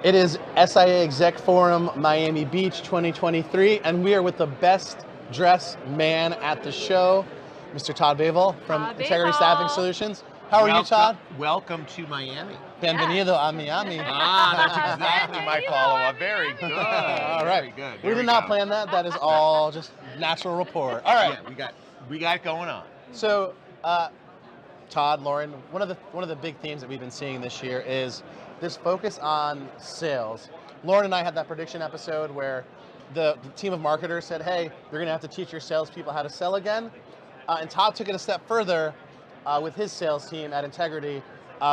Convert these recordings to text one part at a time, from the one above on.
It is SIA Exec Forum Miami Beach 2023, and we are with the best dressed man at the show, Mr. Todd Bavol from Integrity Staffing Solutions. How are you, Todd? Welcome to Miami. Bienvenido a Miami. That's exactly my follow-up. Very good. All right. Very good. We did not plan that. That is all just natural rapport. All right. Yeah, we got it going on. So, Todd, Lauren, one of the big themes that we've been seeing this year is this focus on sales. Lauren and I had that prediction episode where the team of marketers said, hey, you're going to have to teach your salespeople how to sell again. And Todd took it a step further with his sales team at Integrity.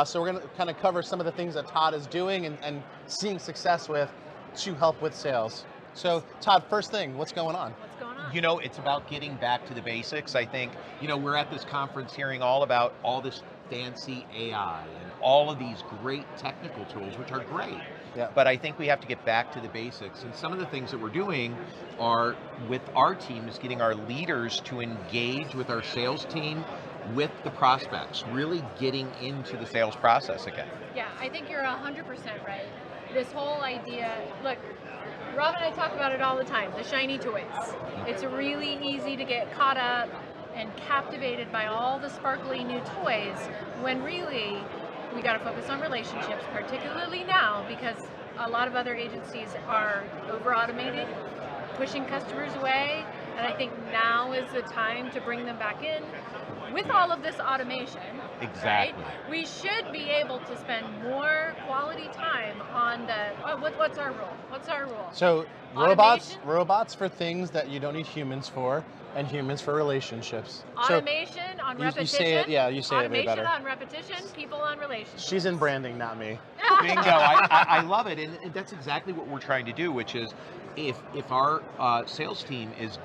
So we're going to kind of cover some of the things that Todd is doing and seeing success with to help with sales. So Todd, first thing, what's going on? What's going on? You know, it's about getting back to the basics. I think, you know, we're at this conference hearing all about all this fancy AI and all of these great technical tools, which are great. Yeah. But I think we have to get back to the basics. And some of the things that we're doing are with our team is getting our leaders to engage with our sales team with the prospects, really getting into the sales process again. Yeah, I think you're 100% right. This whole idea, look, Rob and I talk about it all the time, the shiny toys. It's really easy to get caught up and captivated by all the sparkly new toys when really we got to focus on relationships, particularly now because a lot of other agencies are over-automated, pushing customers away, and I think now is the time to bring them back in. With all of this automation, Exactly. right, we should be able to spend more quality time on the, what's our rule? What's our rule? So Automation? robots for things that you don't need humans for, and humans for relationships. Automation on repetition. You say it, yeah, you say it way better. Automation on repetition, people on relationships. She's in branding, not me. Bingo, I love it, and that's exactly what we're trying to do, which is if our sales team is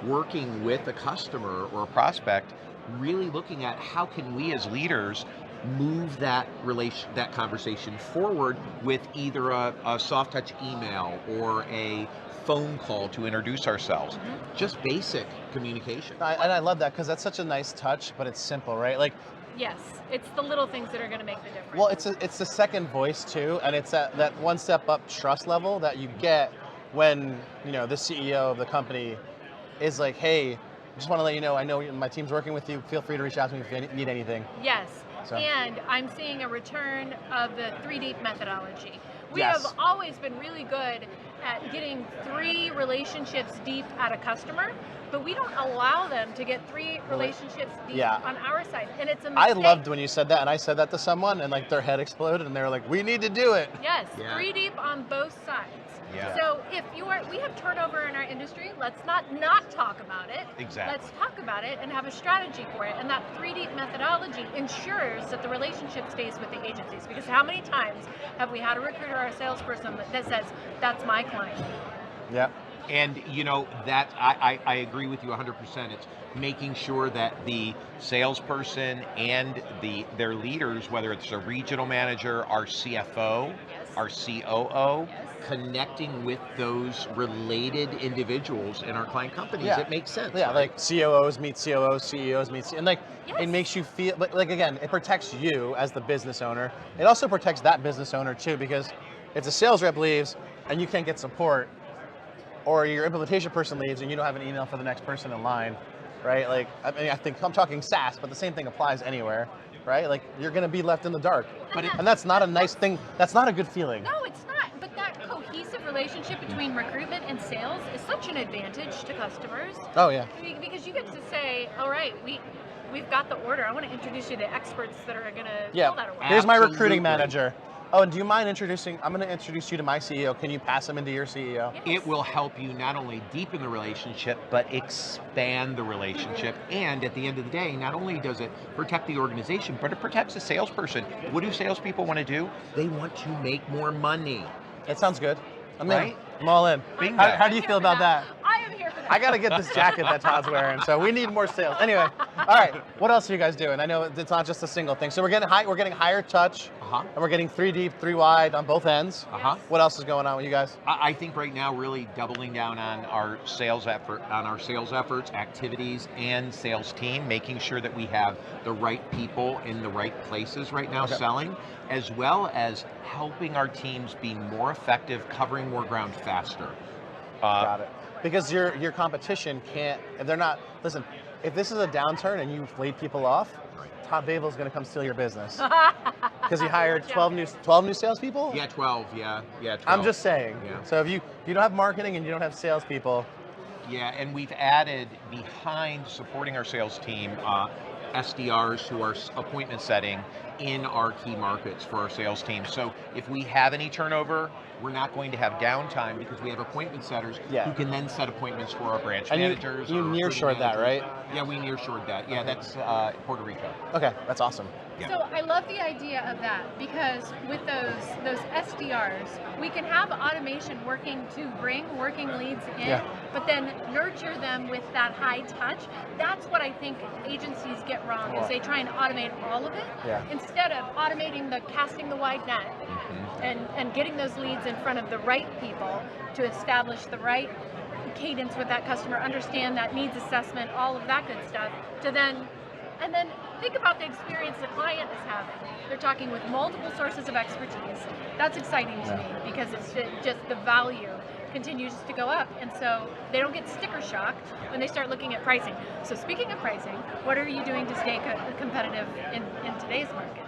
working with a customer or a prospect, really looking at how can we as leaders move that conversation forward with either a soft touch email or a phone call to introduce ourselves. Just basic communication. And I love that because that's such a nice touch, but it's simple, right? Like, Yes, it's the little things that are going to make the difference. well, it's the second voice too, and it's that one step up trust level that you get when, you know, the CEO of the company is like, hey, just want to let you know, I know my team's working with you. Feel free to reach out to me if you need anything. Yes, So. and I'm seeing a return of the 3 deep methodology. We Yes. have always been really good at getting 3 relationships deep at a customer, but we don't allow them to get 3 relationships deep Yeah. on our side, and it's a I mistake. loved when you said that, and I said that to someone, and like their head exploded, and they were like, we need to do it. Yes, Yeah. 3 deep on both sides. Yeah. So if we have turnover in our industry, let's not talk about it. Exactly. Let's talk about it and have a strategy for it. And that 3 deep methodology ensures that the relationship stays with the agencies. Because how many times have we had a recruiter or a salesperson that says, that's my client? Yeah. And you know, that I agree with you 100%. It's making sure that the salesperson and their leaders, whether it's a regional manager, our CFO, Yes. our COO, Yes. connecting with those related individuals in our client companies. Yeah. It makes sense. Yeah, right? like COOs meet COOs, CEOs meet and like Yes. it makes you feel like again, it protects you as the business owner. It also protects that business owner too, because if the sales rep leaves and you can't get support, or your implementation person leaves and you don't have an email for the next person in line, right? Like, I mean, I think I'm talking SaaS, but the same thing applies anywhere, right? Like, you're going to be left in the dark, and that's not a nice thing. That's not a good feeling. No, it's not. But that cohesive relationship between recruitment and sales is such an advantage to customers. Oh yeah. Because you get to say, all right, we've got the order. I want to introduce you to experts that are going to Yeah. fill that order. Here's my recruiting Absolutely. manager. Oh, and do you mind I'm going to introduce you to my CEO. Can you pass him into your CEO? Yes. It will help you not only deepen the relationship, but expand the relationship. And at the end of the day, not only does it protect the organization, but it protects the salesperson. What do salespeople want to do? They want to make more money. It sounds good. I'm in. Right? I'm all in. Bingo. How do you feel about that? I am here for that. I got to get this jacket that Todd's wearing, so we need more sales. Anyway, all right, what else are you guys doing? I know it's not just a single thing. So we're getting higher touch, and we're getting 3 deep, 3 wide on both ends. What else is going on with you guys? I think right now really doubling down on our sales efforts, activities, and sales team, making sure that we have the right people in the right places right now selling, as well as helping our teams be more effective, covering more ground faster. Got it. Because your competition can't, if they're not, listen, if this is a downturn and you've laid people off, Todd Bavol is going to come steal your business. Because he hired 12 new salespeople? Yeah, 12, yeah, 12. I'm just saying. Yeah. So if you don't have marketing and you don't have salespeople. Yeah, and we've added behind supporting our sales team, SDRs who are appointment setting in our key markets for our sales team. So if we have any turnover, we're not going to have downtime because we have appointment setters who can then set appointments for our branch managers. You nearshored that, right? Yeah, we nearshored that. Yeah, that's Puerto Rico. Okay, that's awesome. Yeah. So I love the idea of that because with those SDRs, we can have automation working to bring working leads in, but then nurture them with that high touch. That's what I think agencies get wrong is they try and automate all of it instead of automating the casting the wide net and getting those leads in front of the right people to establish the right cadence with that customer, understand that needs assessment, all of that good stuff, and then think about the experience the client is having. They're talking with multiple sources of expertise. That's exciting to me because it's just the value continues to go up, and so they don't get sticker shocked when they start looking at pricing. So speaking of pricing, what are you doing to stay competitive in today's market?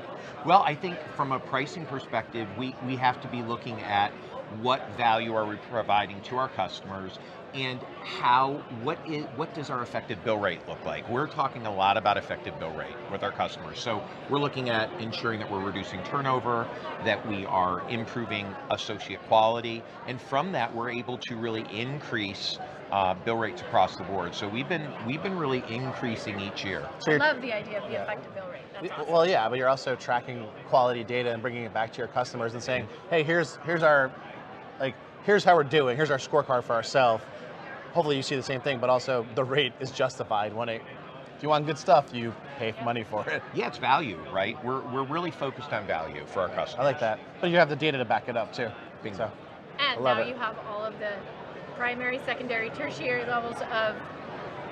Well, I think from a pricing perspective, we have to be looking at what value are we providing to our customers and what does our effective bill rate look like? We're talking a lot about effective bill rate with our customers. So we're looking at ensuring that we're reducing turnover, that we are improving associate quality, and from that we're able to really increase bill rates across the board. So we've been really increasing each year. I love the idea of the effective bill rate. That's awesome. Well, yeah, but you're also tracking quality data and bringing it back to your customers and saying, hey, here's our, here's how we're doing. Here's our scorecard for ourselves. Hopefully you see the same thing, but also the rate is justified. If you want good stuff, you pay money for it. Yeah, it's value, right? We're really focused on value for our customers. I like that. But you have the data to back it up too. So, and now you have all of the primary, secondary, tertiary levels of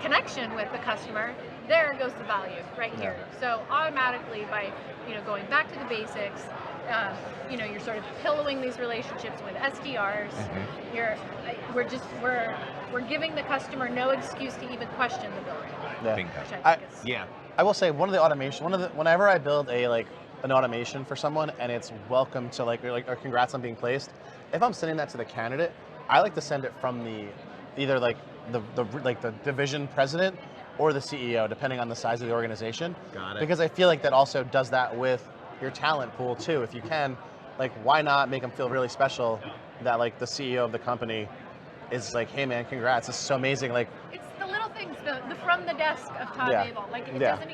connection with the customer. There goes the value right here. So automatically by going back to the basics, you're sort of pillowing these relationships with SDRs. We're giving the customer no excuse to even question the bill rate. I will say one of the automation, whenever I build an automation for someone and it's welcome to or congrats on being placed, if I'm sending that to the candidate, I like to send it from either the division president or the CEO, depending on the size of the organization. Got it. Because I feel like that also does that with your talent pool too. If you can, why not make them feel really special that the CEO of the company is hey man, congrats, this is so amazing. It's the little things, the from the desk of Todd Bavol. It doesn't.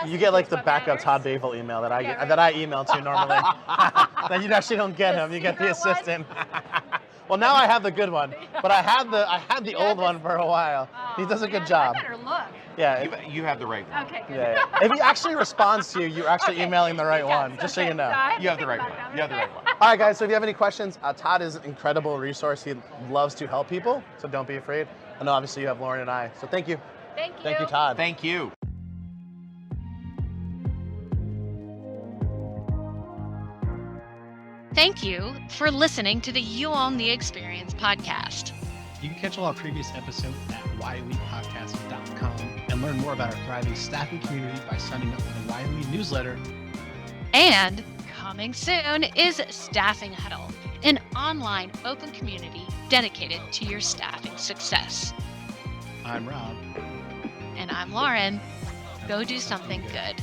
You get the backup Todd Bavol email that I email to normally. That you actually don't get him. You get the assistant. Well, now I have the good one, but I had the old one for a while. He does a good job. I better look. Yeah, you have the right one. Okay, good. Yeah. If he actually responds to you, you're actually emailing the right one. Just so you know. You have the right one. You have the right one. All right, guys. So if you have any questions, Todd is an incredible resource. He loves to help people, so don't be afraid. And obviously you have Lauren and I. So thank you. Thank you. Thank you, Todd. Thank you. Thank you for listening to the You Own the Experience podcast. You can catch all our previous episodes at whyWePodcast.com and learn more about our thriving staffing community by signing up for the Why We newsletter. And coming soon is Staffing Huddle, an online open community dedicated to your staffing success. I'm Rob. And I'm Lauren. Go do something good.